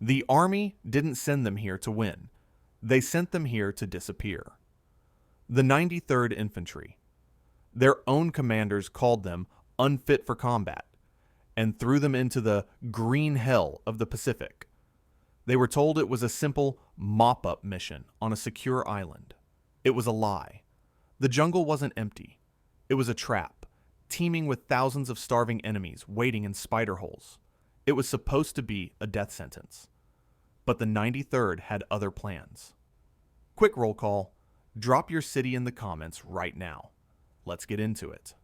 The army didn't send them here to win. They sent them here to disappear. The 93rd Infantry. Their own commanders called them unfit for combat and threw them into the green hell of the Pacific. They were told it was a simple mop-up mission on a secure island. It was a lie. The jungle wasn't empty. It was a trap, teeming with thousands of starving enemies waiting in spider holes. It was supposed to be a death sentence. But the 93rd had other plans. Quick roll call. Drop your city in the comments right now. Let's get into it.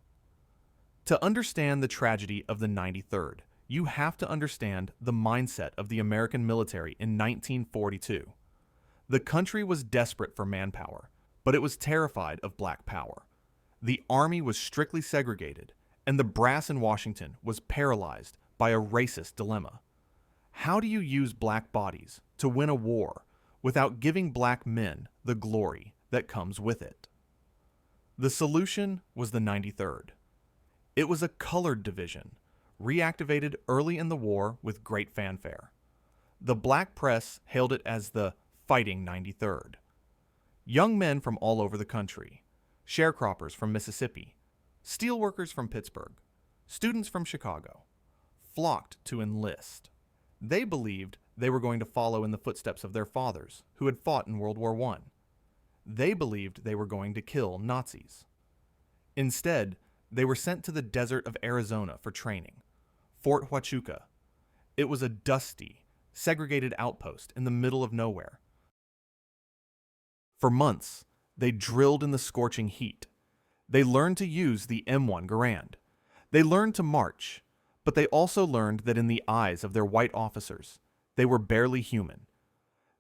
To understand the tragedy of the 93rd, you have to understand the mindset of the American military in 1942. The country was desperate for manpower, but it was terrified of black power. The army was strictly segregated, and the brass in Washington was paralyzed by a racist dilemma. How do you use black bodies to win a war without giving black men the glory that comes with it? The solution was the 93rd. It was a colored division, reactivated early in the war with great fanfare. The black press hailed it as the Fighting 93rd. Young men from all over the country, sharecroppers from Mississippi, steelworkers from Pittsburgh, students from Chicago, flocked to enlist. They believed they were going to follow in the footsteps of their fathers, who had fought in World War I. They believed they were going to kill Nazis. Instead, they were sent to the desert of Arizona for training. Fort Huachuca. It was a dusty, segregated outpost in the middle of nowhere. For months, they drilled in the scorching heat. They learned to use the M1 Garand. They learned to march, but they also learned that in the eyes of their white officers, they were barely human.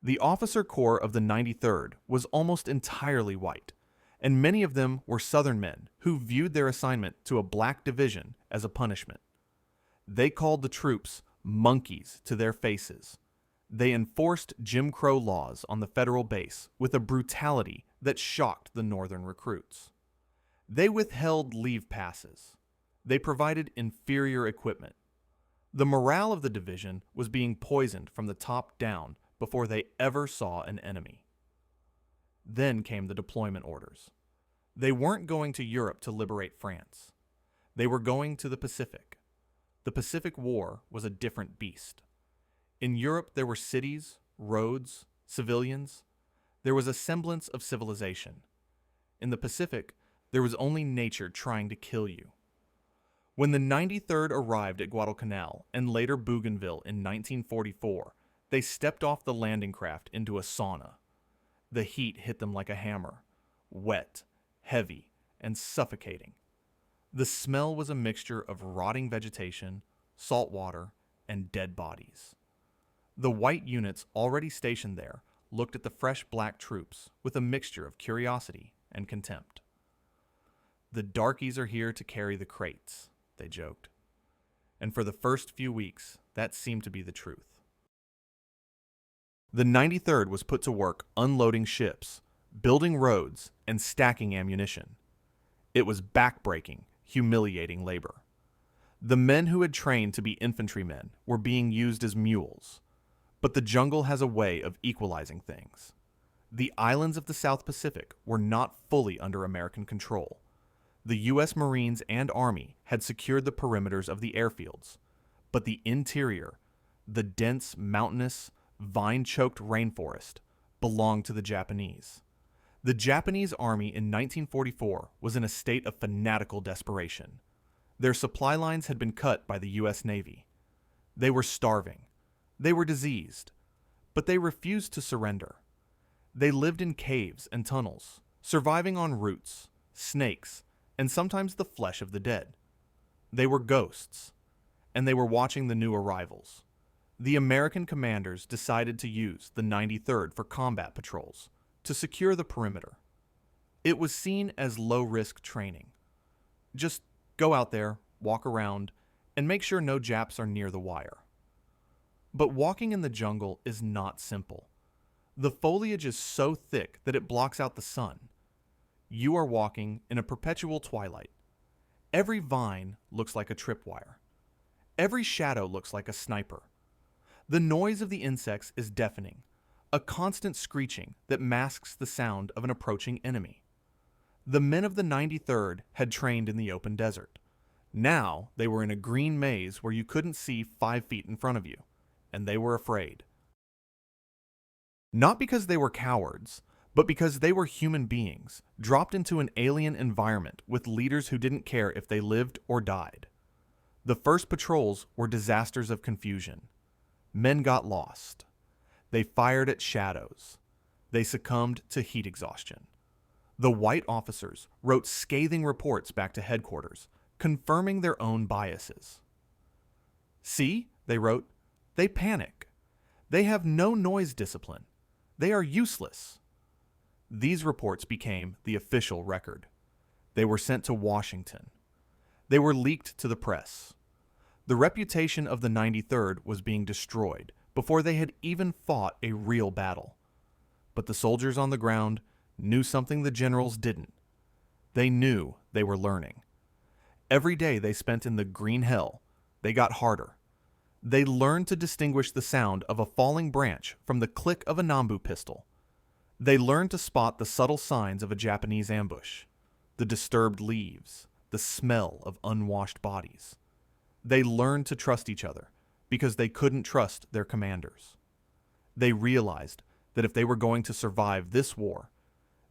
The officer corps of the 93rd was almost entirely white, and many of them were Southern men who viewed their assignment to a black division as a punishment. They called the troops monkeys to their faces. They enforced Jim Crow laws on the federal base with a brutality that shocked the Northern recruits. They withheld leave passes. They provided inferior equipment. The morale of the division was being poisoned from the top down before they ever saw an enemy. Then came the deployment orders. They weren't going to Europe to liberate France. They were going to the Pacific. The Pacific War was a different beast. In Europe, there were cities, roads, civilians. There was a semblance of civilization. In the Pacific, there was only nature trying to kill you. When the 93rd arrived at Guadalcanal and later Bougainville in 1944, they stepped off the landing craft into a sauna. The heat hit them like a hammer, wet, heavy, and suffocating. The smell was a mixture of rotting vegetation, salt water, and dead bodies. The white units already stationed there looked at the fresh black troops with a mixture of curiosity and contempt. "The darkies are here to carry the crates," they joked. And for the first few weeks, that seemed to be the truth. The 93rd was put to work unloading ships, building roads, and stacking ammunition. It was backbreaking, humiliating labor. The men who had trained to be infantrymen were being used as mules. But the jungle has a way of equalizing things. The islands of the South Pacific were not fully under American control. The U.S. Marines and Army had secured the perimeters of the airfields, but the interior, the dense, mountainous, vine-choked rainforest, belonged to the Japanese. The Japanese Army in 1944 was in a state of fanatical desperation. Their supply lines had been cut by the U.S. Navy. They were starving. They were diseased, but they refused to surrender. They lived in caves and tunnels, surviving on roots, snakes, and sometimes the flesh of the dead. They were ghosts, and they were watching the new arrivals. The American commanders decided to use the 93rd for combat patrols to secure the perimeter. It was seen as low-risk training. Just go out there, walk around, and make sure no Japs are near the wire. But walking in the jungle is not simple. The foliage is so thick that it blocks out the sun. You are walking in a perpetual twilight. Every vine looks like a tripwire. Every shadow looks like a sniper. The noise of the insects is deafening, a constant screeching that masks the sound of an approaching enemy. The men of the 93rd had trained in the open desert. Now they were in a green maze where you couldn't see 5 feet in front of you, and they were afraid. Not because they were cowards, but because they were human beings, dropped into an alien environment with leaders who didn't care if they lived or died. The first patrols were disasters of confusion. Men got lost. They fired at shadows. They succumbed to heat exhaustion. The white officers wrote scathing reports back to headquarters, confirming their own biases. "See," they wrote, "they panic. They have no noise discipline. They are useless." These reports became the official record. They were sent to Washington. They were leaked to the press. The reputation of the 93rd was being destroyed before they had even fought a real battle. But the soldiers on the ground knew something the generals didn't. They knew they were learning. Every day they spent in the green hell, they got harder. They learned to distinguish the sound of a falling branch from the click of a Nambu pistol. They learned to spot the subtle signs of a Japanese ambush, the disturbed leaves, the smell of unwashed bodies. They learned to trust each other because they couldn't trust their commanders. They realized that if they were going to survive this war,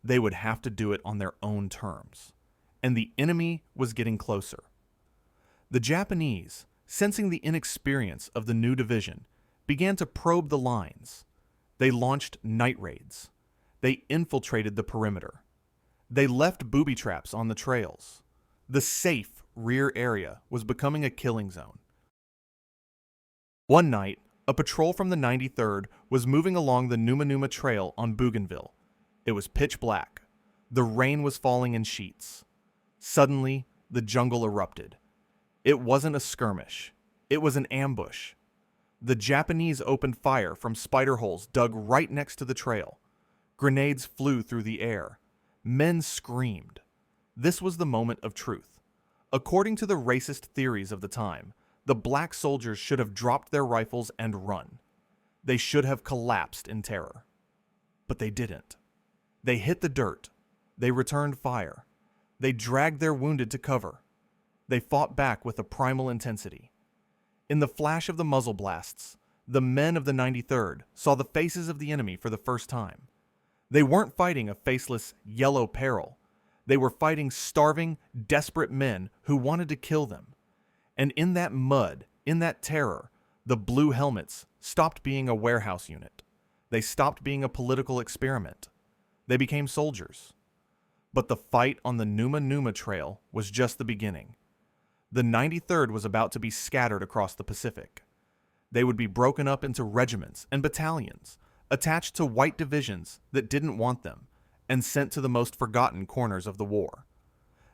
they would have to do it on their own terms. And the enemy was getting closer. The Japanese, sensing the inexperience of the new division, began to probe the lines. They launched night raids. They infiltrated the perimeter. They left booby traps on the trails. The safe rear area was becoming a killing zone. One night, a patrol from the 93rd was moving along the Numa Trail on Bougainville. It was pitch black. The rain was falling in sheets. Suddenly, the jungle erupted. It wasn't a skirmish. It was an ambush. The Japanese opened fire from spider holes dug right next to the trail. Grenades flew through the air. Men screamed. This was the moment of truth. According to the racist theories of the time, the black soldiers should have dropped their rifles and run. They should have collapsed in terror. But they didn't. They hit the dirt. They returned fire. They dragged their wounded to cover. They fought back with a primal intensity. In the flash of the muzzle blasts, the men of the 93rd saw the faces of the enemy for the first time. They weren't fighting a faceless yellow peril. They were fighting starving, desperate men who wanted to kill them. And in that mud, in that terror, the blue helmets stopped being a warehouse unit. They stopped being a political experiment. They became soldiers. But the fight on the Numa Trail was just the beginning. The 93rd was about to be scattered across the Pacific. They would be broken up into regiments and battalions, attached to white divisions that didn't want them, and sent to the most forgotten corners of the war.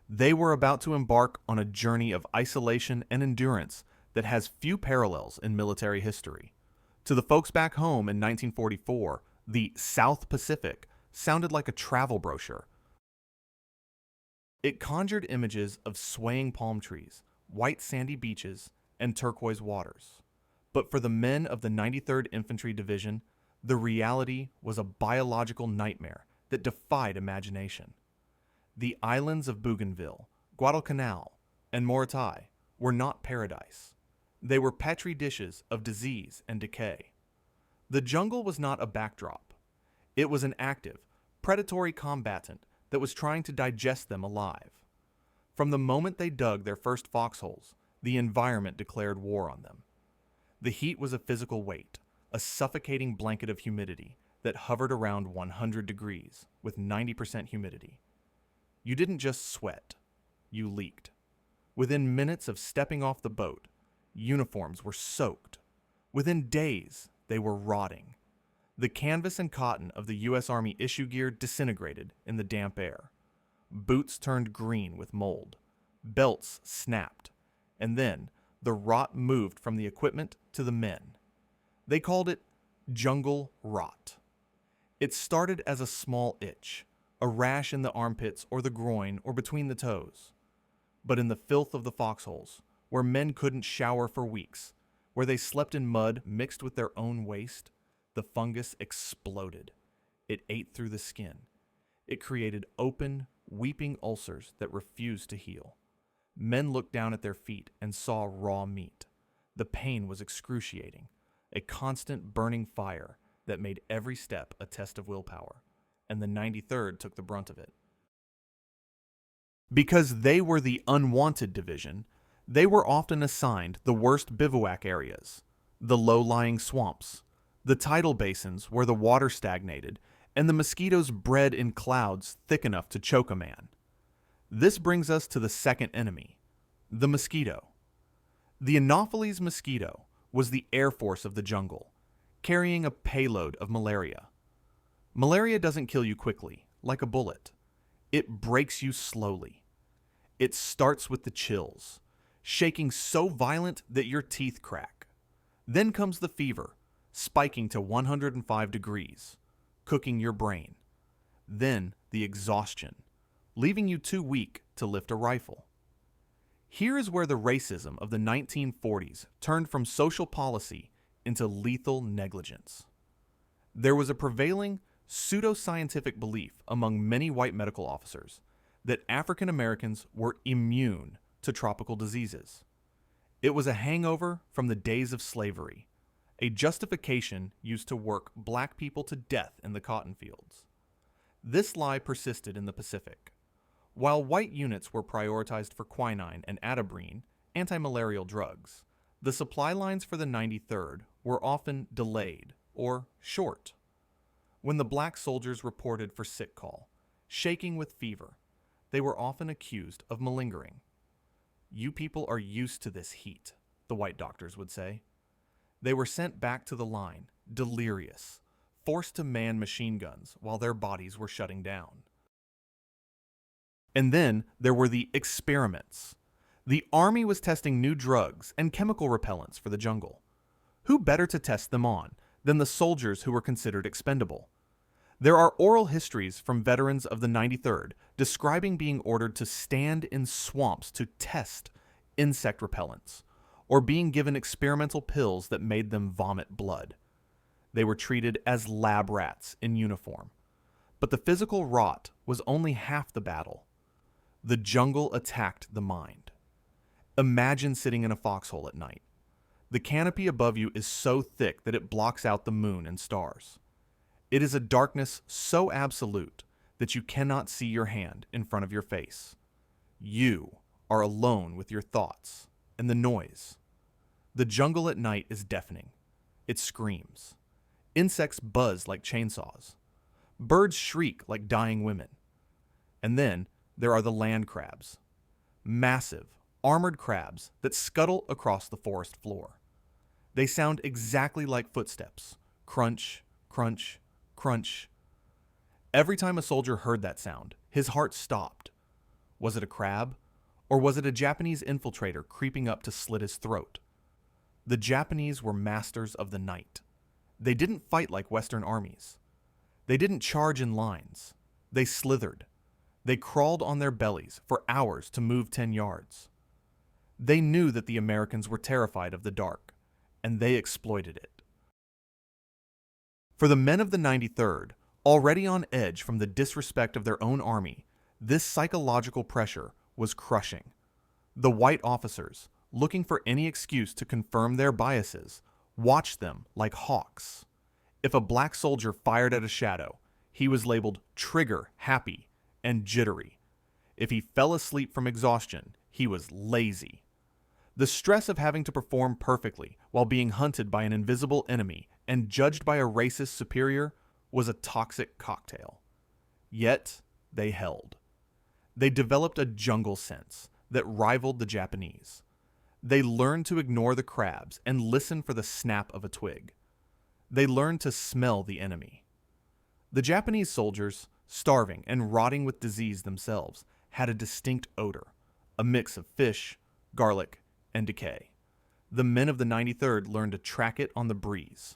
They were about to embark on a journey of isolation and endurance that has few parallels in military history. To the folks back home in 1944, the South Pacific sounded like a travel brochure. It conjured images of swaying palm trees, white sandy beaches, and turquoise waters. But for the men of the 93rd Infantry Division, the reality was a biological nightmare that defied imagination. The islands of Bougainville, Guadalcanal, and Moritai were not paradise. They were petri dishes of disease and decay. The jungle was not a backdrop. It was an active, predatory combatant that was trying to digest them alive. From the moment they dug their first foxholes, the environment declared war on them. The heat was a physical weight, a suffocating blanket of humidity that hovered around 100 degrees with 90% humidity. You didn't just sweat, you leaked. Within minutes of stepping off the boat, uniforms were soaked. Within days, they were rotting. The canvas and cotton of the U.S. Army issue gear disintegrated in the damp air. Boots turned green with mold. Belts snapped. And then, the rot moved from the equipment to the men. They called it jungle rot. It started as a small itch, a rash in the armpits or the groin or between the toes. But in the filth of the foxholes, where men couldn't shower for weeks, Where they slept in mud mixed with their own waste, the fungus exploded. It ate through the skin. It created open, weeping ulcers that refused to heal. Men looked down at their feet and saw raw meat. The pain was excruciating, a constant burning fire that made every step a test of willpower, and the 93rd took the brunt of it. Because they were the Unwanted Division, they were often assigned the worst bivouac areas, the low-lying swamps, the tidal basins where the water stagnated, and the mosquitoes bred in clouds thick enough to choke a man. This brings us to the second enemy, the mosquito. The Anopheles mosquito was the air force of the jungle, carrying a payload of malaria. Malaria doesn't kill you quickly, like a bullet. It breaks you slowly. It starts with the chills, shaking so violent that your teeth crack. Then comes the fever, spiking to 105 degrees, cooking your brain. Then the exhaustion, leaving you too weak to lift a rifle. Here is where the racism of the 1940s turned from social policy into lethal negligence. There was a prevailing pseudoscientific belief among many white medical officers that African Americans were immune to tropical diseases. It was a hangover from the days of slavery, a justification used to work black people to death in the cotton fields. This lie persisted in the Pacific. While white units were prioritized for quinine and atabrine, anti-malarial drugs, the supply lines for the 93rd were often delayed or short. When the black soldiers reported for sick call, shaking with fever, they were often accused of malingering. "You people are used to this heat," the white doctors would say. They were sent back to the line, delirious, forced to man machine guns while their bodies were shutting down. And then there were the experiments. The army was testing new drugs and chemical repellents for the jungle. Who better to test them on than the soldiers who were considered expendable? There are oral histories from veterans of the 93rd describing being ordered to stand in swamps to test insect repellents, or being given experimental pills that made them vomit blood. They were treated as lab rats in uniform. But the physical rot was only half the battle. The jungle attacked the mind. Imagine sitting in a foxhole at night. The canopy above you is so thick that it blocks out the moon and stars. It is a darkness so absolute that you cannot see your hand in front of your face. You are alone with your thoughts and the noise. The jungle at night is deafening. It screams. Insects buzz like chainsaws. Birds shriek like dying women. And then there are the land crabs. Massive, armored crabs that scuttle across the forest floor. They sound exactly like footsteps. Crunch, crunch, crunch. Every time a soldier heard that sound, his heart stopped. Was it a crab? Or was it a Japanese infiltrator creeping up to slit his throat? The Japanese were masters of the night. They didn't fight like Western armies. They didn't charge in lines. They slithered. They crawled on their bellies for hours to move 10 yards. They knew that the Americans were terrified of the dark, and they exploited it. For the men of the 93rd, already on edge from the disrespect of their own army, this psychological pressure was crushing. The white officers, looking for any excuse to confirm their biases, watched them like hawks. If a black soldier fired at a shadow, he was labeled trigger happy and jittery. If he fell asleep from exhaustion, he was lazy. The stress of having to perform perfectly while being hunted by an invisible enemy and judged by a racist superior was a toxic cocktail. Yet, they held. They developed a jungle sense that rivaled the Japanese. They learned to ignore the crabs and listen for the snap of a twig. They learned to smell the enemy. The Japanese soldiers, starving and rotting with disease themselves, had a distinct odor, a mix of fish, garlic, and decay. The men of the 93rd learned to track it on the breeze.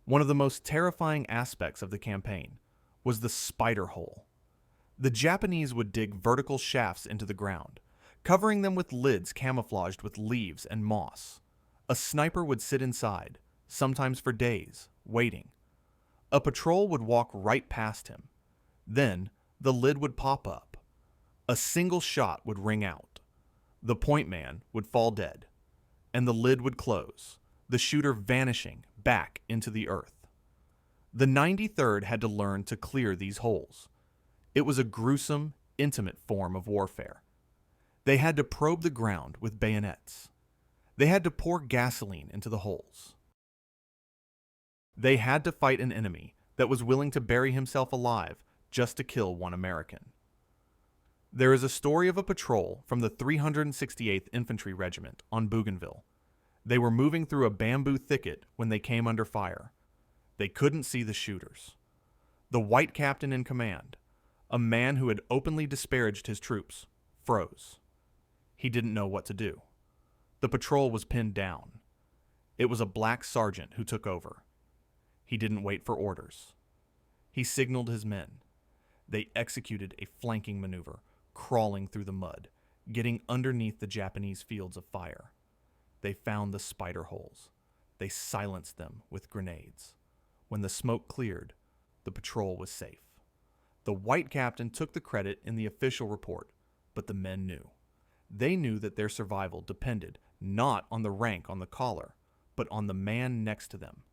One of the most terrifying aspects of the campaign was the spider hole. The Japanese would dig vertical shafts into the ground, covering them with lids camouflaged with leaves and moss. A sniper would sit inside, sometimes for days, waiting. A patrol would walk right past him. Then, the lid would pop up. A single shot would ring out. The point man would fall dead, and the lid would close, the shooter vanishing back into the earth. The 93rd had to learn to clear these holes. It was a gruesome, intimate form of warfare. They had to probe the ground with bayonets. They had to pour gasoline into the holes. They had to fight an enemy that was willing to bury himself alive just to kill one American. There is a story of a patrol from the 368th Infantry Regiment on Bougainville. They were moving through a bamboo thicket when they came under fire. They couldn't see the shooters. The white captain in command, a man who had openly disparaged his troops, froze. He didn't know what to do. The patrol was pinned down. It was a black sergeant who took over. He didn't wait for orders. He signaled his men. They executed a flanking maneuver, crawling through the mud, getting underneath the Japanese fields of fire. They found the spider holes. They silenced them with grenades. When the smoke cleared, the patrol was safe. The white captain took the credit in the official report, but the men knew. They knew that their survival depended not on the rank on the collar, but on the man next to them.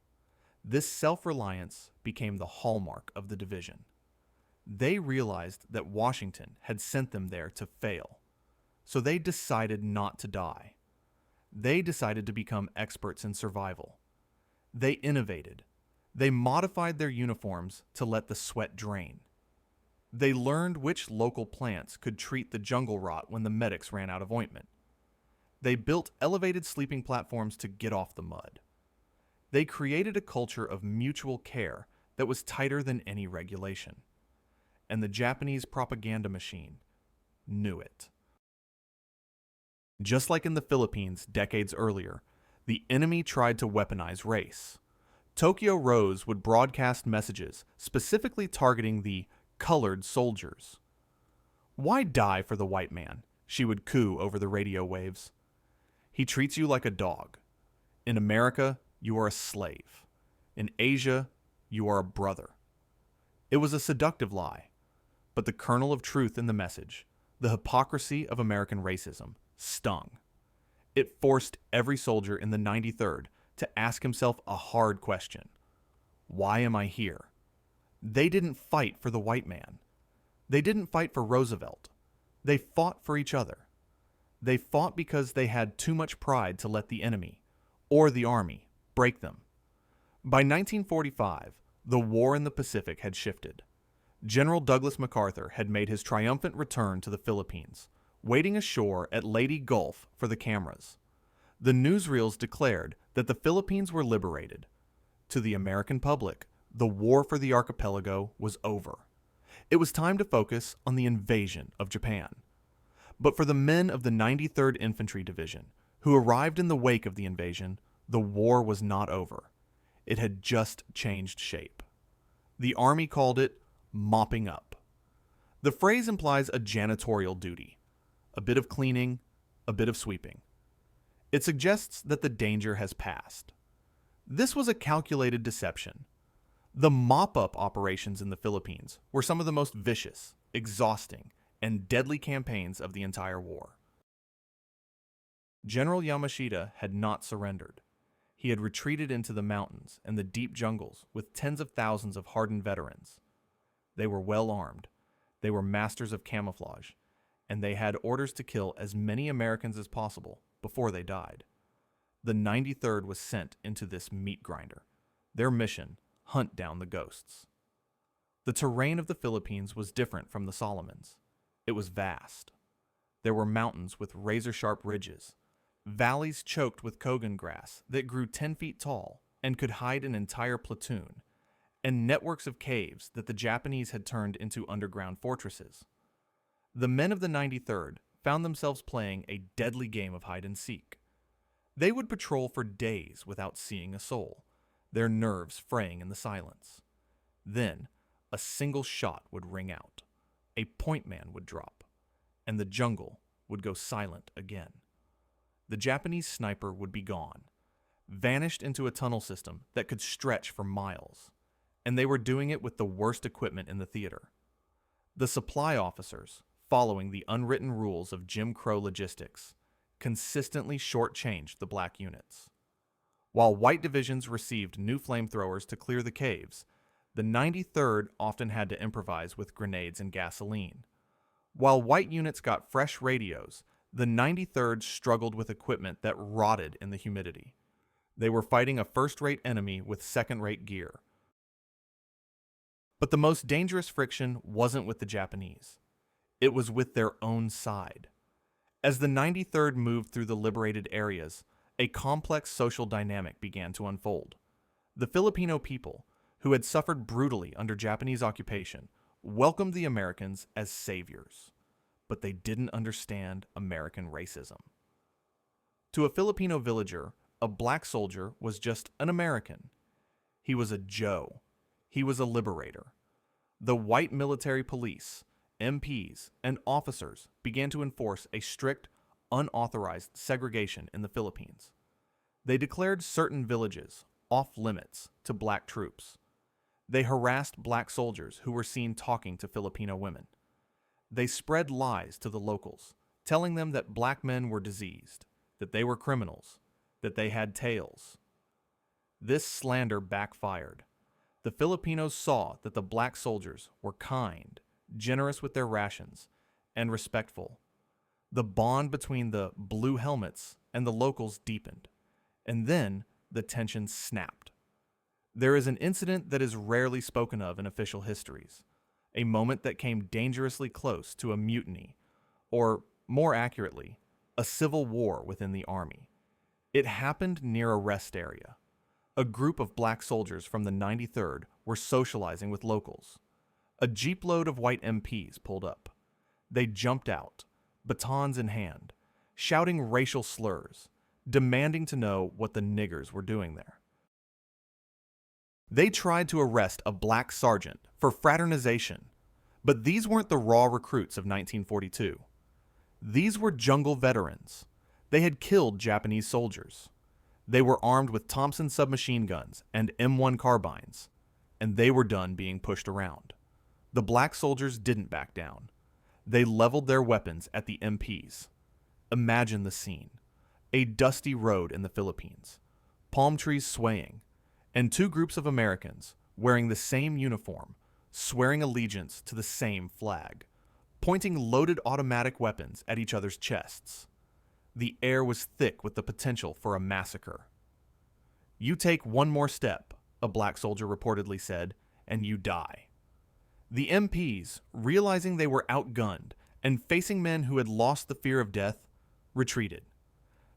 This self-reliance became the hallmark of the division. They realized that Washington had sent them there to fail, so they decided not to die. They decided to become experts in survival. They innovated. They modified their uniforms to let the sweat drain. They learned which local plants could treat the jungle rot when the medics ran out of ointment. They built elevated sleeping platforms to get off the mud. They created a culture of mutual care that was tighter than any regulation. And the Japanese propaganda machine knew it. Just like in the Philippines decades earlier, the enemy tried to weaponize race. Tokyo Rose would broadcast messages specifically targeting the colored soldiers. "Why die for the white man?" she would coo over the radio waves. "He treats you like a dog. In America, you are a slave. In Asia, you are a brother." It was a seductive lie, but the kernel of truth in the message, the hypocrisy of American racism, stung. It forced every soldier in the 93rd to ask himself a hard question. Why am I here? They didn't fight for the white man. They didn't fight for Roosevelt. They fought for each other. They fought because they had too much pride to let the enemy, or the army, break them. By 1945, the war in the Pacific had shifted. General Douglas MacArthur had made his triumphant return to the Philippines, waiting ashore at Leyte Gulf for the cameras. The newsreels declared that the Philippines were liberated. To the American public, the war for the archipelago was over. It was time to focus on the invasion of Japan. But for the men of the 93rd Infantry Division, who arrived in the wake of the invasion, the war was not over. It had just changed shape. The Army called it mopping up. The phrase implies a janitorial duty, a bit of cleaning, a bit of sweeping. It suggests that the danger has passed. This was a calculated deception. The mop-up operations in the Philippines were some of the most vicious, exhausting, and deadly campaigns of the entire war. General Yamashita had not surrendered. He had retreated into the mountains and the deep jungles with tens of thousands of hardened veterans. They were well armed, they were masters of camouflage, and they had orders to kill as many Americans as possible before they died. The 93rd was sent into this meat grinder. Their mission, hunt down the ghosts. The terrain of the Philippines was different from the Solomons. It was vast. There were mountains with razor-sharp ridges, valleys choked with kogan grass that grew 10 feet tall and could hide an entire platoon, and networks of caves that the Japanese had turned into underground fortresses. The men of the 93rd found themselves playing a deadly game of hide-and-seek. They would patrol for days without seeing a soul, their nerves fraying in the silence. Then, a single shot would ring out, a point man would drop, and the jungle would go silent again. The Japanese sniper would be gone, vanished into a tunnel system that could stretch for miles, and they were doing it with the worst equipment in the theater. The supply officers, following the unwritten rules of Jim Crow logistics, consistently shortchanged the black units. While white divisions received new flamethrowers to clear the caves, the 93rd often had to improvise with grenades and gasoline. While white units got fresh radios, the 93rd struggled with equipment that rotted in the humidity. They were fighting a first-rate enemy with second-rate gear. But the most dangerous friction wasn't with the Japanese. It was with their own side. As the 93rd moved through the liberated areas, a complex social dynamic began to unfold. The Filipino people, who had suffered brutally under Japanese occupation, welcomed the Americans as saviors, but they didn't understand American racism. To a Filipino villager, a black soldier was just an American. He was a Joe. He was a liberator. The white military police, MPs, and officers began to enforce a strict, unauthorized segregation in the Philippines. They declared certain villages off-limits to black troops. They harassed black soldiers who were seen talking to Filipino women. They spread lies to the locals, telling them that black men were diseased, that they were criminals, that they had tails. This slander backfired. The Filipinos saw that the black soldiers were kind, generous with their rations, and respectful. The bond between the blue helmets and the locals deepened, and then the tension snapped. There is an incident that is rarely spoken of in official histories, a moment that came dangerously close to a mutiny, or, more accurately, a civil war within the army. It happened near a rest area. A group of black soldiers from the 93rd were socializing with locals. A jeepload of white MPs pulled up. They jumped out, batons in hand, shouting racial slurs, demanding to know what the niggers were doing there. They tried to arrest a black sergeant for fraternization, but these weren't the raw recruits of 1942. These were jungle veterans. They had killed Japanese soldiers. They were armed with Thompson submachine guns and M1 carbines, and they were done being pushed around. The black soldiers didn't back down. They leveled their weapons at the MPs. Imagine the scene. A dusty road in the Philippines, palm trees swaying, and two groups of Americans wearing the same uniform, swearing allegiance to the same flag, pointing loaded automatic weapons at each other's chests. The air was thick with the potential for a massacre. "You take one more step," a black soldier reportedly said, "and you die." The MPs, realizing they were outgunned and facing men who had lost the fear of death, retreated.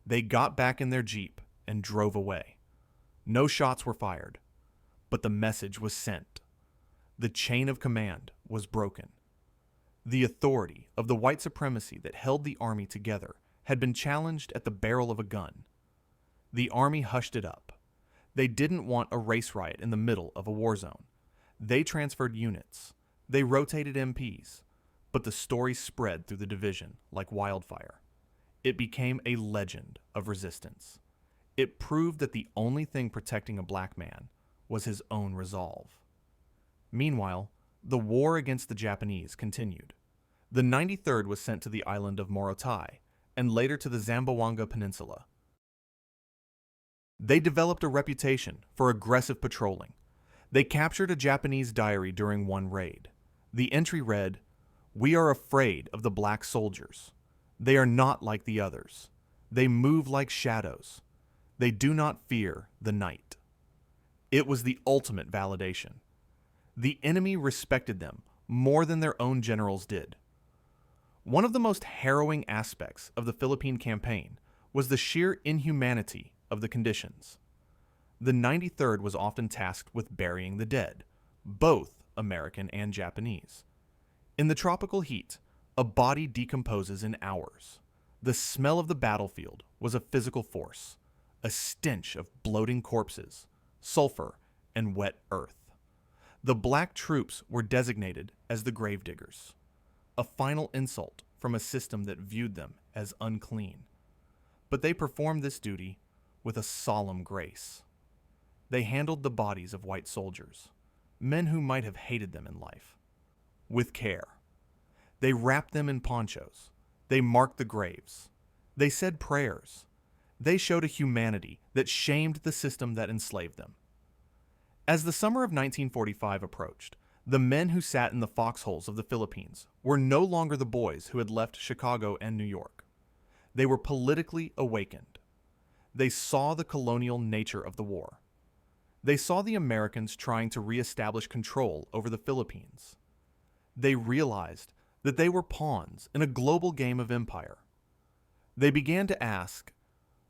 They got back in their jeep and drove away. No shots were fired, but the message was sent. The chain of command was broken. The authority of the white supremacy that held the army together had been challenged at the barrel of a gun. The army hushed it up. They didn't want a race riot in the middle of a war zone. They transferred units. They rotated MPs. But the story spread through the division like wildfire. It became a legend of resistance. It proved that the only thing protecting a black man was his own resolve. Meanwhile, the war against the Japanese continued. The 93rd was sent to the island of Morotai, and later to the Zamboanga Peninsula. They developed a reputation for aggressive patrolling. They captured a Japanese diary during one raid. The entry read, "We are afraid of the black soldiers. They are not like the others. They move like shadows. They do not fear the night." It was the ultimate validation. The enemy respected them more than their own generals did. One of the most harrowing aspects of the Philippine campaign was the sheer inhumanity of the conditions. The 93rd was often tasked with burying the dead, both American and Japanese. In the tropical heat, a body decomposes in hours. The smell of the battlefield was a physical force, a stench of bloating corpses, sulfur, and wet earth. The black troops were designated as the gravediggers, a final insult from a system that viewed them as unclean. But they performed this duty with a solemn grace. They handled the bodies of white soldiers, men who might have hated them in life, with care. They wrapped them in ponchos. They marked the graves. They said prayers. They showed a humanity that shamed the system that enslaved them. As the summer of 1945 approached, the men who sat in the foxholes of the Philippines were no longer the boys who had left Chicago and New York. They were politically awakened. They saw the colonial nature of the war. They saw the Americans trying to reestablish control over the Philippines. They realized that they were pawns in a global game of empire. They began to ask,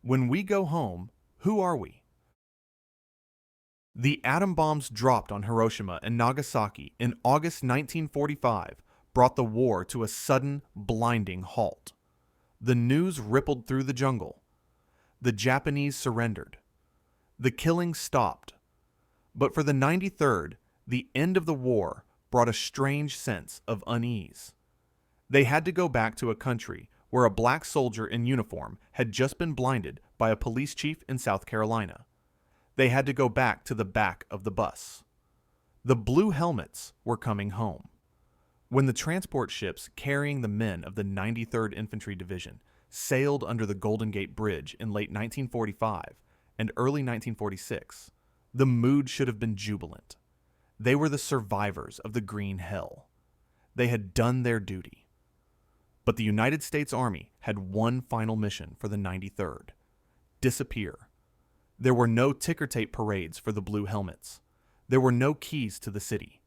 when we go home, who are we? The atom bombs dropped on Hiroshima and Nagasaki in August 1945 brought the war to a sudden, blinding halt. The news rippled through the jungle. The Japanese surrendered. The killing stopped. But for the 93rd, the end of the war brought a strange sense of unease. They had to go back to a country where a black soldier in uniform had just been blinded by a police chief in South Carolina. They had to go back to the back of the bus. The blue helmets were coming home. When the transport ships carrying the men of the 93rd Infantry Division sailed under the Golden Gate Bridge in late 1945 and early 1946, the mood should have been jubilant. They were the survivors of the Green Hell. They had done their duty. But the United States Army had one final mission for the 93rd: disappear. There were no ticker tape parades for the blue helmets. There were no keys to the city.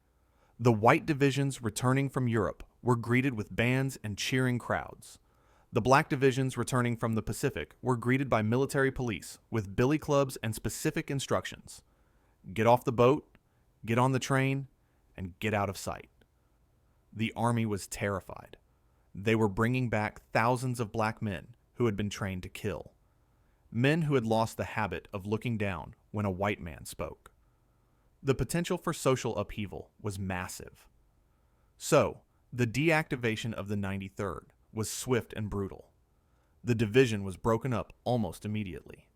The white divisions returning from Europe were greeted with bands and cheering crowds. The black divisions returning from the Pacific were greeted by military police with billy clubs and specific instructions. Get off the boat, get on the train, and get out of sight. The Army was terrified. They were bringing back thousands of black men who had been trained to kill. Men who had lost the habit of looking down when a white man spoke. The potential for social upheaval was massive. So, the deactivation of the 93rd was swift and brutal. The division was broken up almost immediately.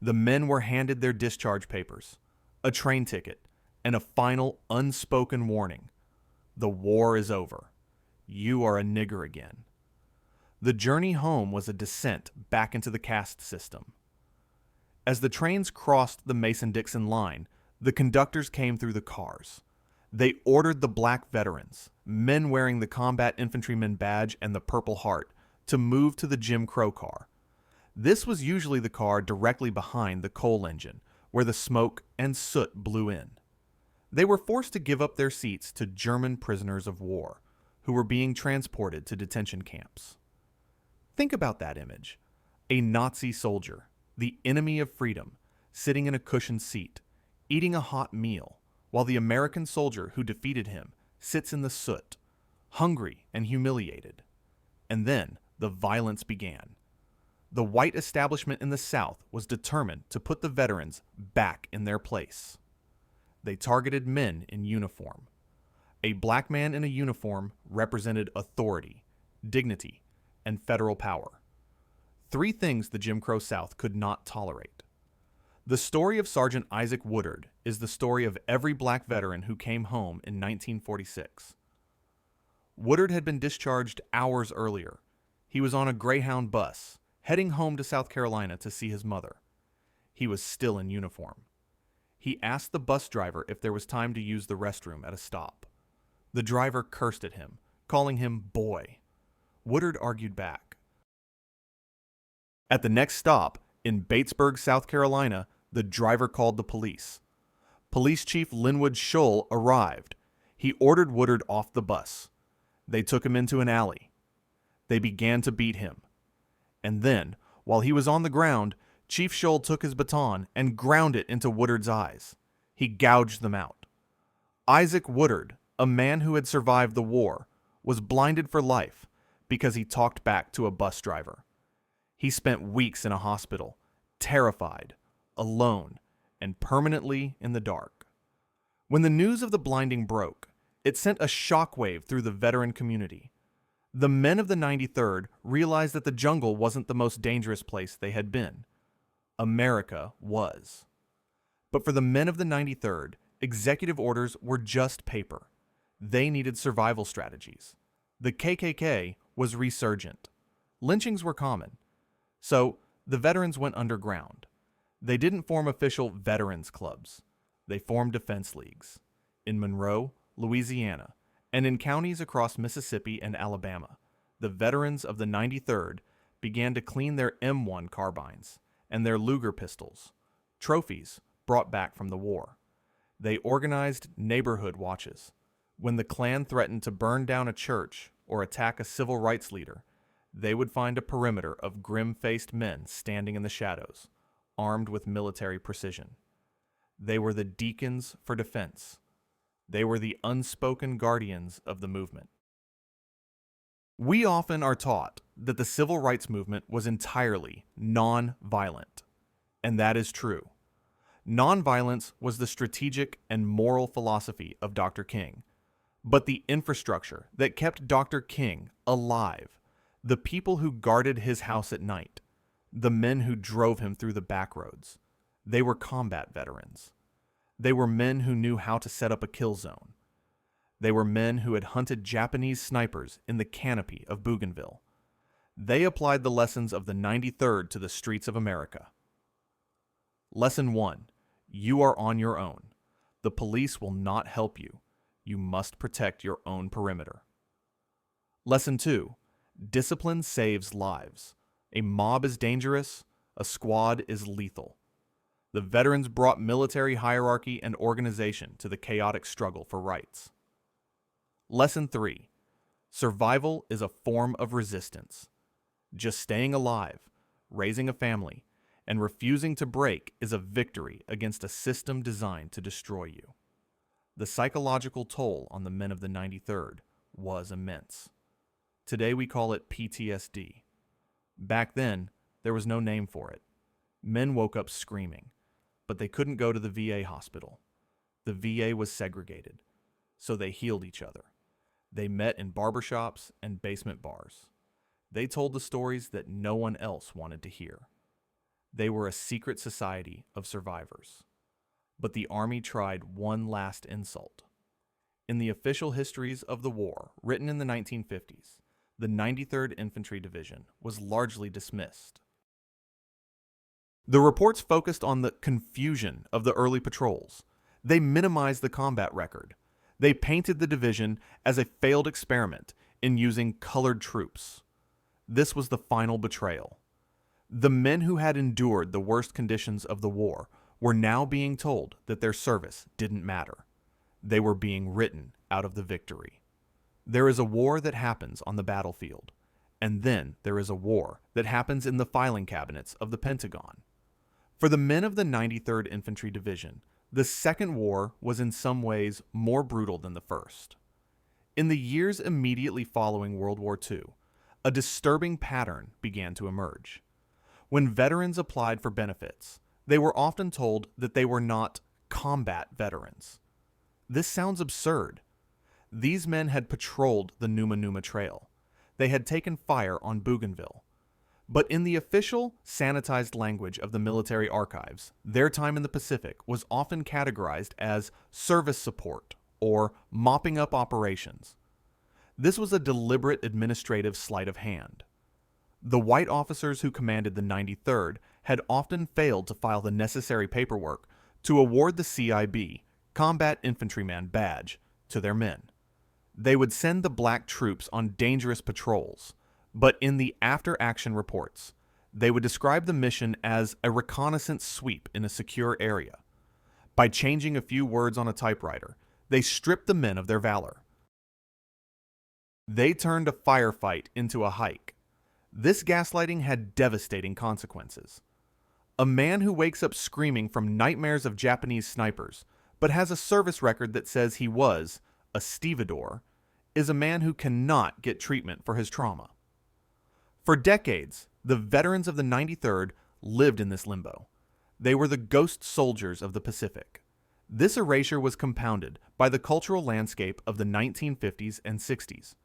The men were handed their discharge papers, a train ticket, and a final unspoken warning. The war is over. You are a nigger again. The journey home was a descent back into the caste system. As the trains crossed the Mason-Dixon line, the conductors came through the cars. They ordered the black veterans, men wearing the combat infantryman badge and the Purple Heart, to move to the Jim Crow car. This was usually the car directly behind the coal engine, where the smoke and soot blew in. They were forced to give up their seats to German prisoners of war, who were being transported to detention camps. Think about that image. A Nazi soldier, the enemy of freedom, sitting in a cushioned seat, eating a hot meal, while the American soldier who defeated him sits in the soot, hungry and humiliated. And then the violence began. The white establishment in the South was determined to put the veterans back in their place. They targeted men in uniform. A black man in a uniform represented authority, dignity, and federal power. 3 things the Jim Crow South could not tolerate. The story of Sergeant Isaac Woodard is the story of every black veteran who came home in 1946. Woodard had been discharged hours earlier. He was on a Greyhound bus, heading home to South Carolina to see his mother. He was still in uniform. He asked the bus driver if there was time to use the restroom at a stop. The driver cursed at him, calling him boy. Woodard argued back. At the next stop, in Batesburg, South Carolina, the driver called the police. Police Chief Linwood Scholl arrived. He ordered Woodard off the bus. They took him into an alley. They began to beat him. And then, while he was on the ground, Chief Scholl took his baton and ground it into Woodard's eyes. He gouged them out. Isaac Woodard, a man who had survived the war, was blinded for life because he talked back to a bus driver. He spent weeks in a hospital, terrified, alone, and permanently in the dark. When the news of the blinding broke, it sent a shockwave through the veteran community. The men of the 93rd realized that the jungle wasn't the most dangerous place they had been. America was. But for the men of the 93rd, executive orders were just paper. They needed survival strategies. The KKK was resurgent. Lynchings were common. So, the veterans went underground. They didn't form official veterans clubs. They formed defense leagues. In Monroe, Louisiana, and in counties across Mississippi and Alabama, the veterans of the 93rd began to clean their M1 carbines and their Luger pistols, trophies brought back from the war. They organized neighborhood watches. When the Klan threatened to burn down a church or attack a civil rights leader, they would find a perimeter of grim-faced men standing in the shadows, armed with military precision. They were the deacons for defense. They were the unspoken guardians of the movement. We often are taught that the civil rights movement was entirely non-violent, and that is true. Nonviolence was the strategic and moral philosophy of Dr. King, but the infrastructure that kept Dr. King alive, the people who guarded his house at night, the men who drove him through the back roads, they were combat veterans. They were men who knew how to set up a kill zone. They were men who had hunted Japanese snipers in the canopy of Bougainville. They applied the lessons of the 93rd to the streets of America. Lesson 1. You are on your own. The police will not help you. You must protect your own perimeter. Lesson 2. Discipline saves lives. A mob is dangerous. A squad is lethal. The veterans brought military hierarchy and organization to the chaotic struggle for rights. Lesson 3. Survival is a form of resistance. Just staying alive, raising a family, and refusing to break is a victory against a system designed to destroy you. The psychological toll on the men of the 93rd was immense. Today we call it PTSD. Back then, there was no name for it. Men woke up screaming, but they couldn't go to the VA hospital. The VA was segregated, so they healed each other. They met in barbershops and basement bars. They told the stories that no one else wanted to hear. They were a secret society of survivors. But the Army tried one last insult. In the official histories of the war, written in the 1950s, the 93rd Infantry Division was largely dismissed. The reports focused on the confusion of the early patrols. They minimized the combat record. They painted the division as a failed experiment in using colored troops. This was the final betrayal. The men who had endured the worst conditions of the war were now being told that their service didn't matter. They were being written out of the victory. There is a war that happens on the battlefield, and then there is a war that happens in the filing cabinets of the Pentagon. For the men of the 93rd Infantry Division, the Second War was in some ways more brutal than the first. In the years immediately following World War II, a disturbing pattern began to emerge. When veterans applied for benefits, they were often told that they were not combat veterans. This sounds absurd. These men had patrolled the Numa Numa Trail. They had taken fire on Bougainville. But in the official, sanitized language of the military archives, their time in the Pacific was often categorized as service support or mopping up operations. This was a deliberate administrative sleight of hand. The white officers who commanded the 93rd had often failed to file the necessary paperwork to award the CIB, Combat Infantryman Badge, to their men. They would send the black troops on dangerous patrols, but in the after-action reports, they would describe the mission as a reconnaissance sweep in a secure area. By changing a few words on a typewriter, they stripped the men of their valor. They turned a firefight into a hike. This gaslighting had devastating consequences. A man who wakes up screaming from nightmares of Japanese snipers, but has a service record that says he was a stevedore, is a man who cannot get treatment for his trauma. For decades, the veterans of the 93rd lived in this limbo. They were the ghost soldiers of the Pacific. This erasure was compounded by the cultural landscape of the 1950s and 60s.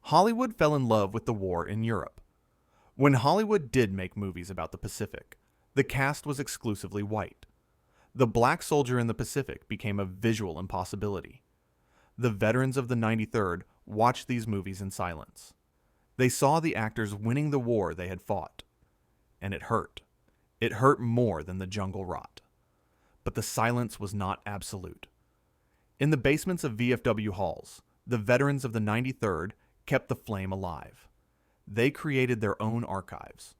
Hollywood fell in love with the war in Europe. When Hollywood did make movies about the Pacific, the cast was exclusively white. The black soldier in the Pacific became a visual impossibility. The veterans of the 93rd watched these movies in silence. They saw the actors winning the war they had fought. And it hurt. It hurt more than the jungle rot. But the silence was not absolute. In the basements of VFW halls, the veterans of the 93rd kept the flame alive. They created their own archives.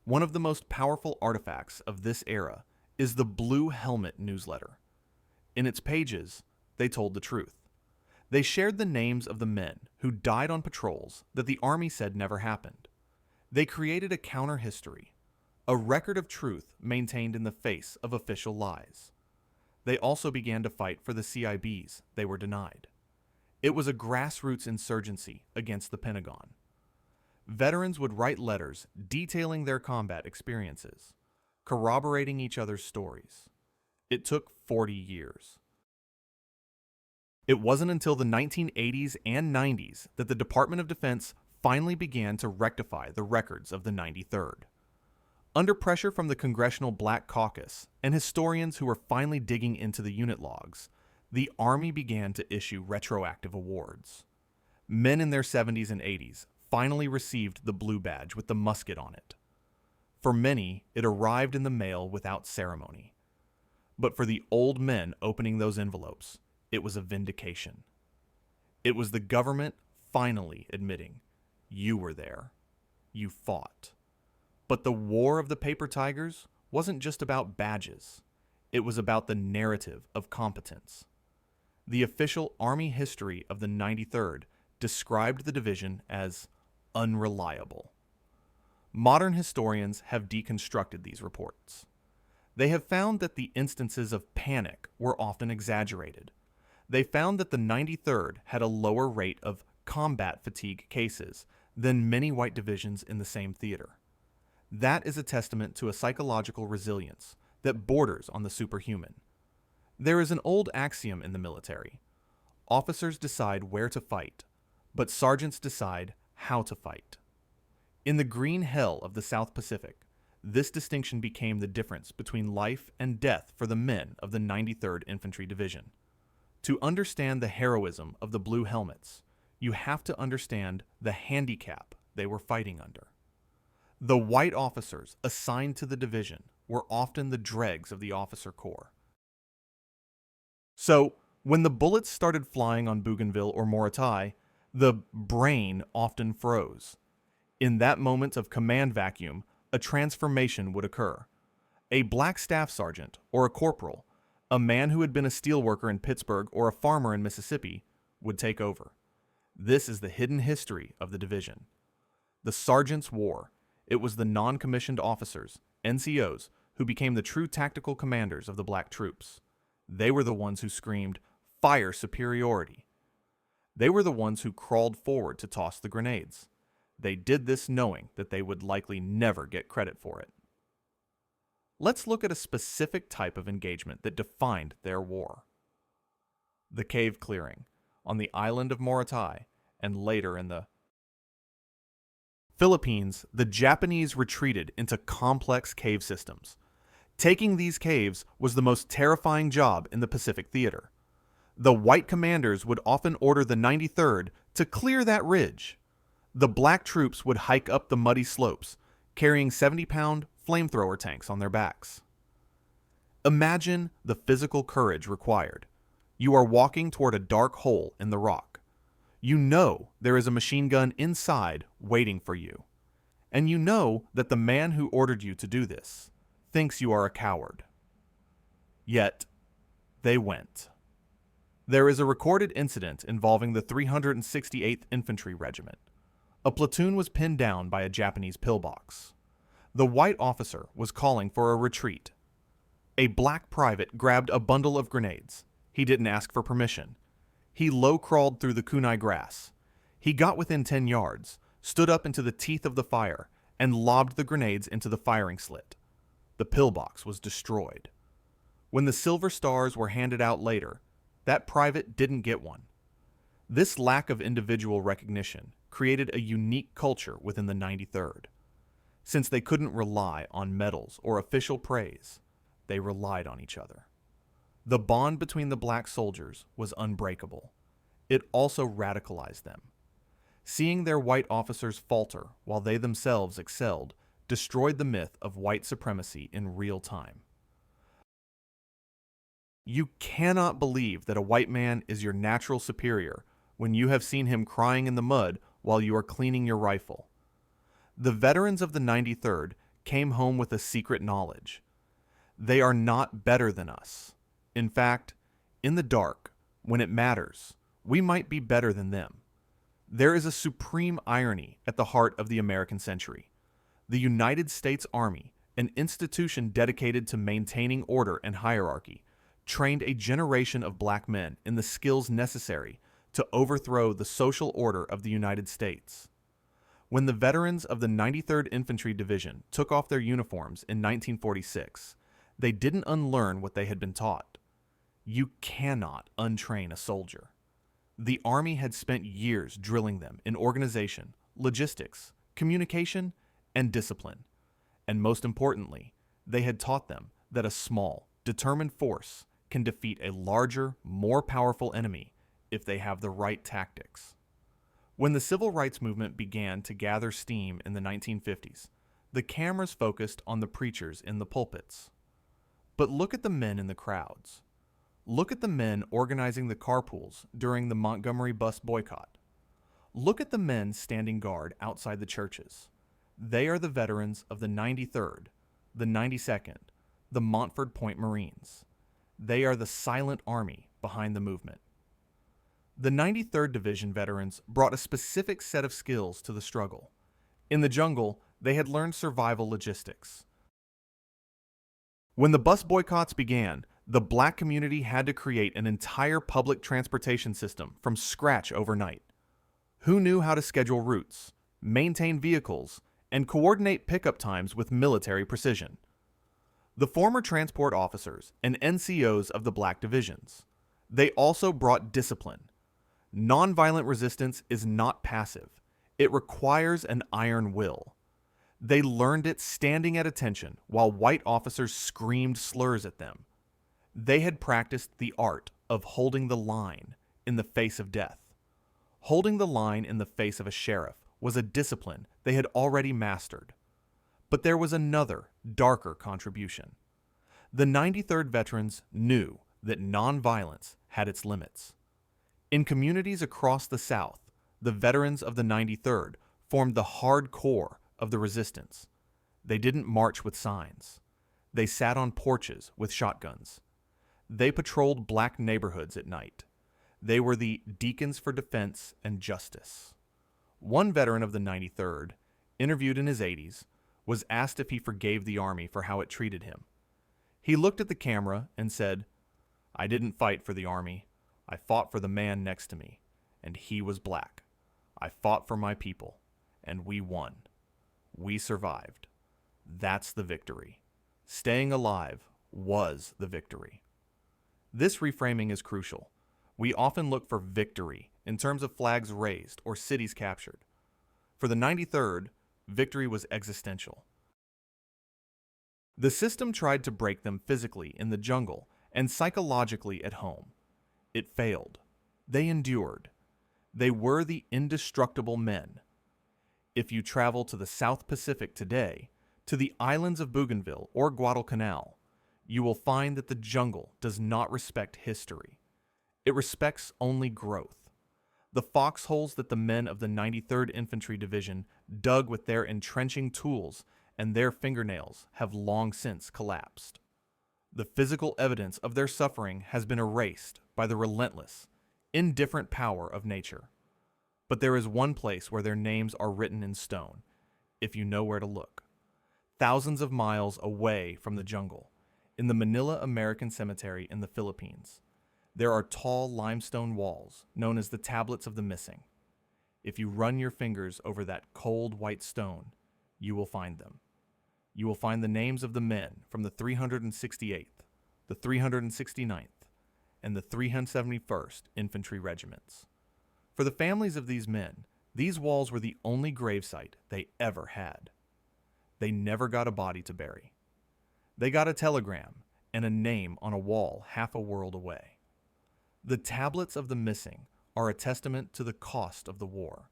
One of the most powerful artifacts of this era is the Blue Helmet newsletter. In its pages, they told the truth. They shared the names of the men who died on patrols that the Army said never happened. They created a counter-history, a record of truth maintained in the face of official lies. They also began to fight for the CIBs they were denied. It was a grassroots insurgency against the Pentagon. Veterans would write letters detailing their combat experiences, corroborating each other's stories. It took 40 years. It wasn't until the 1980s and 90s that the Department of Defense finally began to rectify the records of the 93rd. Under pressure from the Congressional Black Caucus and historians who were finally digging into the unit logs, the Army began to issue retroactive awards. Men in their 70s and 80s finally received the blue badge with the musket on it. For many, it arrived in the mail without ceremony. But for the old men opening those envelopes, it was a vindication. It was the government finally admitting, you were there. You fought. But the War of the Paper Tigers wasn't just about badges. It was about the narrative of competence. The official Army history of the 93rd described the division as unreliable. Modern historians have deconstructed these reports. They have found that the instances of panic were often exaggerated. They found that the 93rd had a lower rate of combat fatigue cases than many white divisions in the same theater. That is a testament to a psychological resilience that borders on the superhuman. There is an old axiom in the military. Officers decide where to fight, but sergeants decide how to fight. In the green hell of the South Pacific, this distinction became the difference between life and death for the men of the 93rd Infantry Division. To understand the heroism of the Blue Helmets, you have to understand the handicap they were fighting under. The white officers assigned to the division were often the dregs of the officer corps. So, when the bullets started flying on Bougainville or Moritai, the brain often froze. In that moment of command vacuum, a transformation would occur. A black staff sergeant or a corporal, a man who had been a steelworker in Pittsburgh or a farmer in Mississippi, would take over. This is the hidden history of the division. The Sergeant's War. It was the non-commissioned officers, NCOs, who became the true tactical commanders of the black troops. They were the ones who screamed, "Fire superiority." They were the ones who crawled forward to toss the grenades. They did this knowing that they would likely never get credit for it. Let's look at a specific type of engagement that defined their war. The cave clearing, on the island of Moritai, and later in the Philippines, the Japanese retreated into complex cave systems. Taking these caves was the most terrifying job in the Pacific Theater. The white commanders would often order the 93rd to clear that ridge. The black troops would hike up the muddy slopes, carrying 70-pound flamethrower tanks on their backs. Imagine the physical courage required. You are walking toward a dark hole in the rock. You know there is a machine gun inside waiting for you. And you know that the man who ordered you to do this thinks you are a coward. Yet, they went. There is a recorded incident involving the 368th Infantry Regiment. A platoon was pinned down by a Japanese pillbox. The white officer was calling for a retreat. A black private grabbed a bundle of grenades. He didn't ask for permission. He low-crawled through the kunai grass. He got within 10 yards, stood up into the teeth of the fire, and lobbed the grenades into the firing slit. The pillbox was destroyed. When the silver stars were handed out later, that private didn't get one. This lack of individual recognition created a unique culture within the 93rd. Since they couldn't rely on medals or official praise, they relied on each other. The bond between the black soldiers was unbreakable. It also radicalized them. Seeing their white officers falter while they themselves excelled destroyed the myth of white supremacy in real time. You cannot believe that a white man is your natural superior when you have seen him crying in the mud while you are cleaning your rifle. The veterans of the 93rd came home with a secret knowledge. They are not better than us. In fact, in the dark, when it matters, we might be better than them. There is a supreme irony at the heart of the American century. The United States Army, an institution dedicated to maintaining order and hierarchy, trained a generation of black men in the skills necessary to overthrow the social order of the United States. When the veterans of the 93rd Infantry Division took off their uniforms in 1946, they didn't unlearn what they had been taught. You cannot untrain a soldier. The Army had spent years drilling them in organization, logistics, communication, and discipline. And most importantly, they had taught them that a small, determined force can defeat a larger, more powerful enemy if they have the right tactics. When the civil rights movement began to gather steam in the 1950s, the cameras focused on the preachers in the pulpits. But look at the men in the crowds. Look at the men organizing the carpools during the Montgomery bus boycott. Look at the men standing guard outside the churches. They are the veterans of the 93rd, the 92nd, the Montford Point Marines. They are the silent army behind the movement. The 93rd Division veterans brought a specific set of skills to the struggle. In the jungle, they had learned survival logistics. When the bus boycotts began, the black community had to create an entire public transportation system from scratch overnight. Who knew how to schedule routes, maintain vehicles, and coordinate pickup times with military precision? The former transport officers and NCOs of the black divisions. They also brought discipline. Nonviolent resistance is not passive. It requires an iron will. They learned it standing at attention while white officers screamed slurs at them. They had practiced the art of holding the line in the face of death. Holding the line in the face of a sheriff was a discipline they had already mastered. But there was another, darker contribution. The 93rd veterans knew that nonviolence had its limits. In communities across the South, the veterans of the 93rd formed the hard core of the resistance. They didn't march with signs. They sat on porches with shotguns. They patrolled black neighborhoods at night. They were the deacons for defense and justice. One veteran of the 93rd, interviewed in his 80s, was asked if he forgave the Army for how it treated him. He looked at the camera and said, "I didn't fight for the Army. I fought for the man next to me, and he was black. I fought for my people, and we won. We survived. That's the victory. Staying alive was the victory." This reframing is crucial. We often look for victory in terms of flags raised or cities captured. For the 93rd, victory was existential. The system tried to break them physically in the jungle and psychologically at home. It failed. They endured. They were the indestructible men. If you travel to the South Pacific today, to the islands of Bougainville or Guadalcanal, you will find that the jungle does not respect history. It respects only growth. The foxholes that the men of the 93rd Infantry Division dug with their entrenching tools and their fingernails have long since collapsed. The physical evidence of their suffering has been erased by the relentless, indifferent power of nature. But there is one place where their names are written in stone, if you know where to look. Thousands of miles away from the jungle, in the Manila American Cemetery in the Philippines, there are tall limestone walls known as the Tablets of the Missing. If you run your fingers over that cold white stone, you will find them. You will find the names of the men from the 368th, the 369th, and the 371st Infantry Regiments. For the families of these men, These walls were the only gravesite they ever had. They never got a body to bury. They got a telegram and a name on a wall half a world away. The tablets of the missing are a testament to the cost of the war,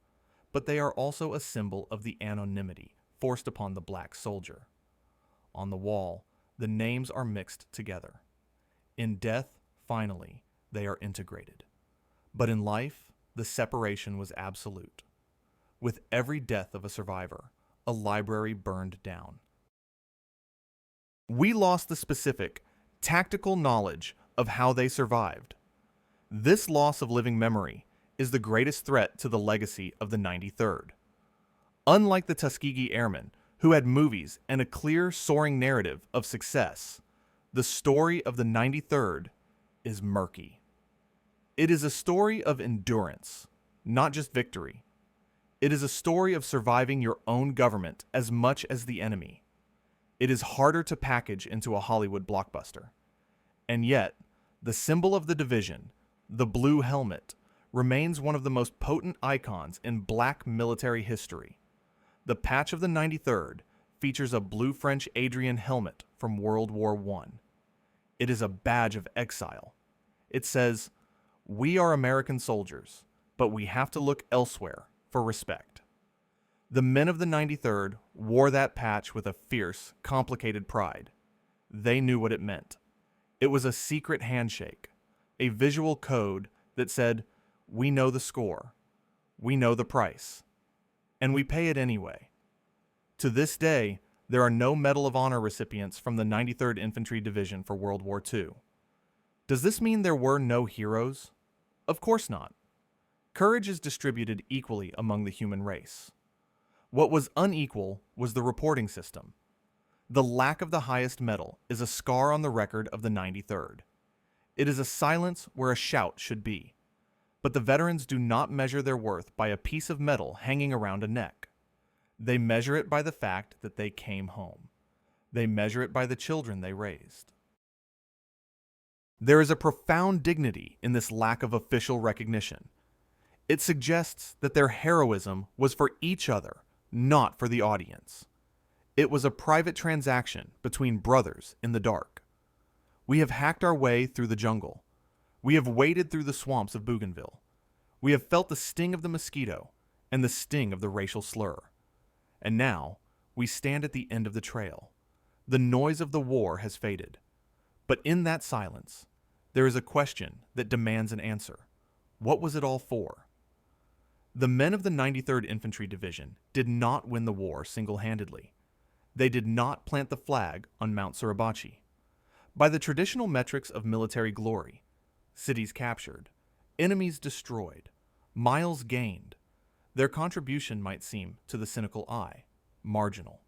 but they are also a symbol of the anonymity forced upon the black soldier. On the wall, the names are mixed together. In death, finally, they are integrated. But in life, the separation was absolute. With every death of a survivor, a library burned down. We lost the specific, tactical knowledge of how they survived. This loss of living memory is the greatest threat to the legacy of the 93rd. Unlike the Tuskegee Airmen, who had movies and a clear, soaring narrative of success, the story of the 93rd is murky. It is a story of endurance, not just victory. It is a story of surviving your own government as much as the enemy. It is harder to package into a Hollywood blockbuster. And yet, the symbol of the division, the blue helmet, remains one of the most potent icons in black military history. The patch of the 93rd features a blue French Adrian helmet from World War I. It is a badge of exile. It says, "We are American soldiers, but we have to look elsewhere for respect." The men of the 93rd wore that patch with a fierce, complicated pride. They knew what it meant. It was a secret handshake, a visual code that said, "We know the score, we know the price, and we pay it anyway." To this day, there are no Medal of Honor recipients from the 93rd Infantry Division for World War II. Does this mean there were no heroes? Of course not. Courage is distributed equally among the human race. What was unequal was the reporting system. The lack of the highest medal is a scar on the record of the 93rd. It is a silence where a shout should be. But the veterans do not measure their worth by a piece of metal hanging around a neck. They measure it by the fact that they came home. They measure it by the children they raised. There is a profound dignity in this lack of official recognition. It suggests that their heroism was for each other, not for the audience. It was a private transaction between brothers in the dark. We have hacked our way through the jungle. We have waded through the swamps of Bougainville. We have felt the sting of the mosquito and the sting of the racial slur. And now, we stand at the end of the trail. The noise of the war has faded. But in that silence, there is a question that demands an answer. What was it all for? The men of the 93rd Infantry Division did not win the war single-handedly. They did not plant the flag on Mount Suribachi. By the traditional metrics of military glory, cities captured, enemies destroyed, miles gained, their contribution might seem, to the cynical eye, marginal.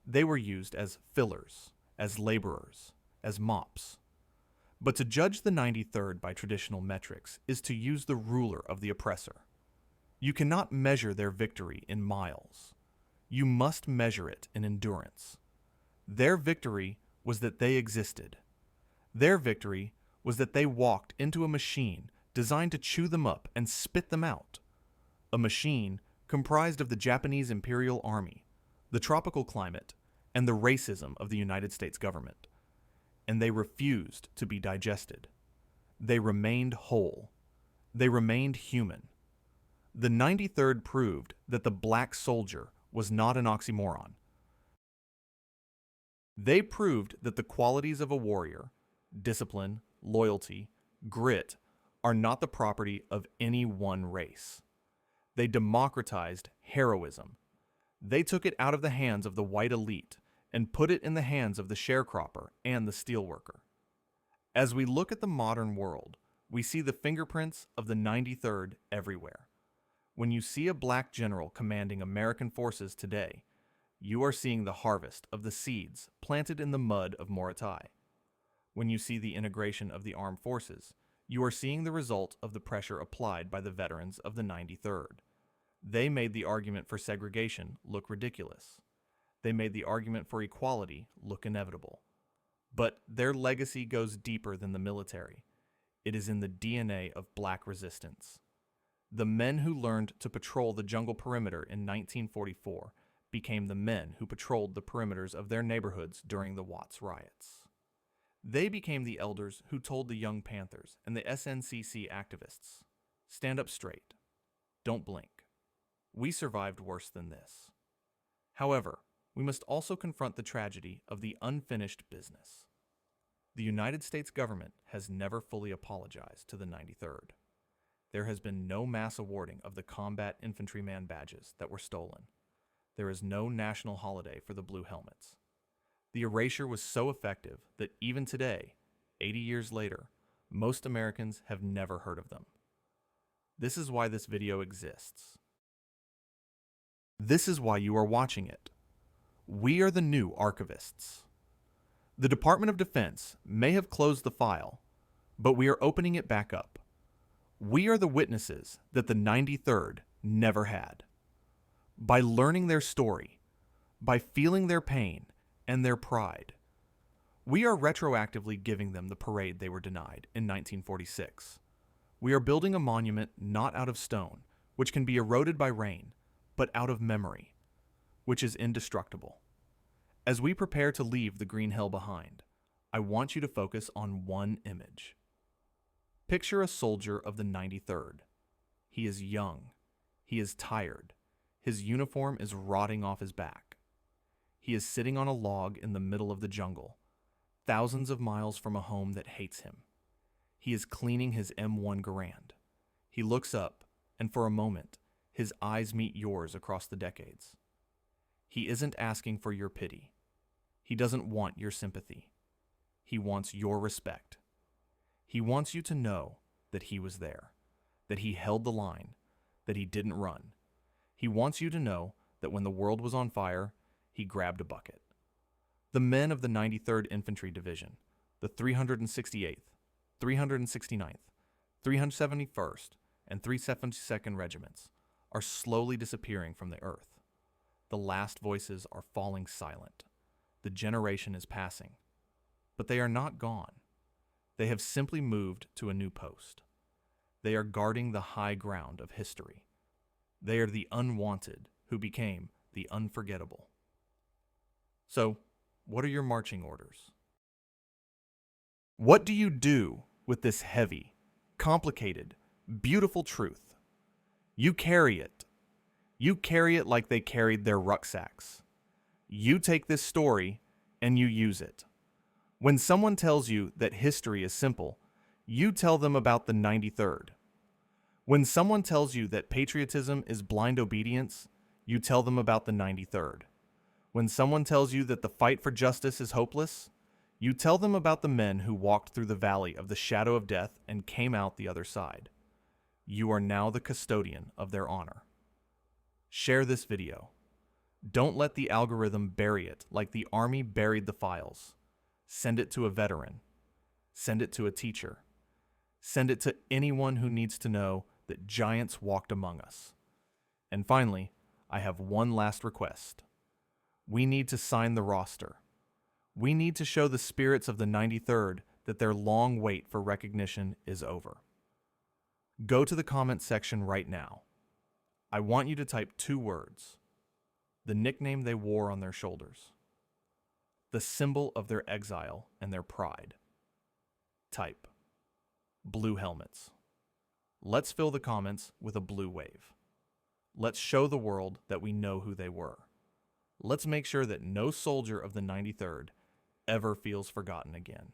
They were used as fillers, as laborers, as mops. But to judge the 93rd by traditional metrics is to use the ruler of the oppressor. You cannot measure their victory in miles. You must measure it in endurance. Their victory was that they existed. Their victory was that they walked into a machine designed to chew them up and spit them out. A machine comprised of the Japanese Imperial Army, the tropical climate, and the racism of the United States government. And they refused to be digested. They remained whole. They remained human. The 93rd proved that the black soldier was not an oxymoron. They proved that the qualities of a warrior, discipline, loyalty, grit, are not the property of any one race. They democratized heroism. They took it out of the hands of the white elite and put it in the hands of the sharecropper and the steelworker. As we look at the modern world, we see the fingerprints of the 93rd everywhere. When you see a black general commanding American forces today, you are seeing the harvest of the seeds planted in the mud of Morotai. When you see the integration of the armed forces, you are seeing the result of the pressure applied by the veterans of the 93rd. They made the argument for segregation look ridiculous. They made the argument for equality look inevitable. But their legacy goes deeper than the military. It is in the DNA of black resistance. The men who learned to patrol the jungle perimeter in 1944 became the men who patrolled the perimeters of their neighborhoods during the Watts riots. They became the elders who told the Young Panthers and the SNCC activists, "Stand up straight. Don't blink. We survived worse than this." However, we must also confront the tragedy of the unfinished business. The United States government has never fully apologized to the 93rd. There has been no mass awarding of the combat infantryman badges that were stolen. There is no national holiday for the Blue Helmets. The erasure was so effective that even today, 80 years later, most Americans have never heard of them. This is why this video exists. This is why you are watching it. We are the new archivists. The Department of Defense may have closed the file, but we are opening it back up. We are the witnesses that the 93rd never had. By learning their story, by feeling their pain and their pride, we are retroactively giving them the parade they were denied in 1946. We are building a monument not out of stone, which can be eroded by rain, but out of memory, which is indestructible. As we prepare to leave the green hill behind, I want you to focus on one image. Picture a soldier of the 93rd. He is young. He is tired. His uniform is rotting off his back. He is sitting on a log in the middle of the jungle, thousands of miles from a home that hates him. He is cleaning his M1 Garand. He looks up, and for a moment, his eyes meet yours across the decades. He isn't asking for your pity. He doesn't want your sympathy. He wants your respect. He wants you to know that he was there, that he held the line, that he didn't run. He wants you to know that when the world was on fire, he grabbed a bucket. The men of the 93rd Infantry Division, the 368th, 369th, 371st, and 372nd Regiments are slowly disappearing from the earth. The last voices are falling silent. The generation is passing. But they are not gone. They have simply moved to a new post. They are guarding the high ground of history. They are the unwanted who became the unforgettable. So, what are your marching orders? What do you do with this heavy, complicated, beautiful truth? You carry it. You carry it like they carried their rucksacks. You take this story and you use it. When someone tells you that history is simple, you tell them about the 93rd. When someone tells you that patriotism is blind obedience, you tell them about the 93rd. When someone tells you that the fight for justice is hopeless, you tell them about the men who walked through the valley of the shadow of death and came out the other side. You are now the custodian of their honor. Share this video. Don't let the algorithm bury it like the Army buried the files. Send it to a veteran. Send it to a teacher. Send it to anyone who needs to know that giants walked among us. And finally, I have one last request. We need to sign the roster. We need to show the spirits of the 93rd that their long wait for recognition is over. Go to the comment section right now. I want you to type 2 words. The nickname they wore on their shoulders. The symbol of their exile and their pride. Type Blue Helmets. Let's fill the comments with a blue wave. Let's show the world that we know who they were. Let's make sure that no soldier of the 93rd ever feels forgotten again.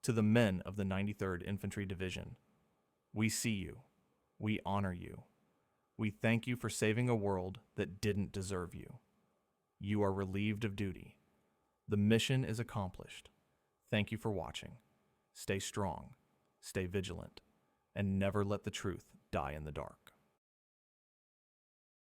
To the men of the 93rd Infantry Division, we see you. We honor you. We thank you for saving a world that didn't deserve you. You are relieved of duty. The mission is accomplished. Thank you for watching. Stay strong, stay vigilant, and never let the truth die in the dark.